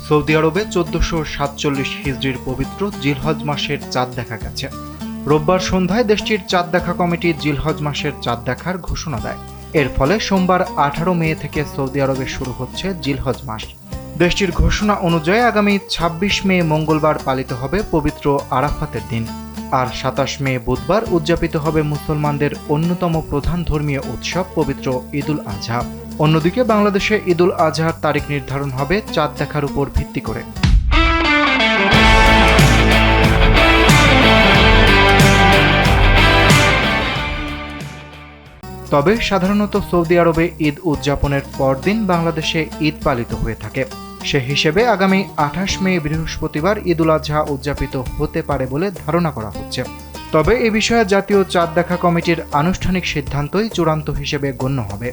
Saudi আরবে 1447 হিজরির পবিত্র জিলহজ মাসের চাঁদ দেখা গেছে। রোববার সন্ধ্যায় দেশটির চাঁদ দেখা কমিটি জিলহজ মাসের চাঁদ দেখার ঘোষণা দেয়। এর ফলে সোমবার 18 মে থেকে সৌদি আরবে শুরু হচ্ছে জিলহজ মাস। দেশটির ঘোষণা অনুযায়ী আগামী 26 মে মঙ্গলবার পালিত হবে পবিত্র আরাফাতের দিন, আর 27 মে বুধবার উদযাপিত হবে মুসলমানদের অন্যতম প্রধান ধর্মীয় উৎসব পবিত্র ঈদুল আজহা। অন্যদিকে বাংলাদেশে ঈদুল আজহার তারিখ নির্ধারণ হবে চাঁদ দেখার উপর ভিত্তি করে। তবে সাধারণত সৌদি আরবে ঈদ উদযাপনের পরদিন বাংলাদেশে ঈদ পালিত হয়ে থাকে। সে হিসেবে আগামী 28 মে বৃহস্পতিবার ঈদুল আজহা উদযাপিত হতে পারে বলে ধারণা করা হচ্ছে। তবে এ বিষয়ে জাতীয় চাঁদ দেখা কমিটির আনুষ্ঠানিক সিদ্ধান্তই চূড়ান্ত হিসেবে গণ্য হবে।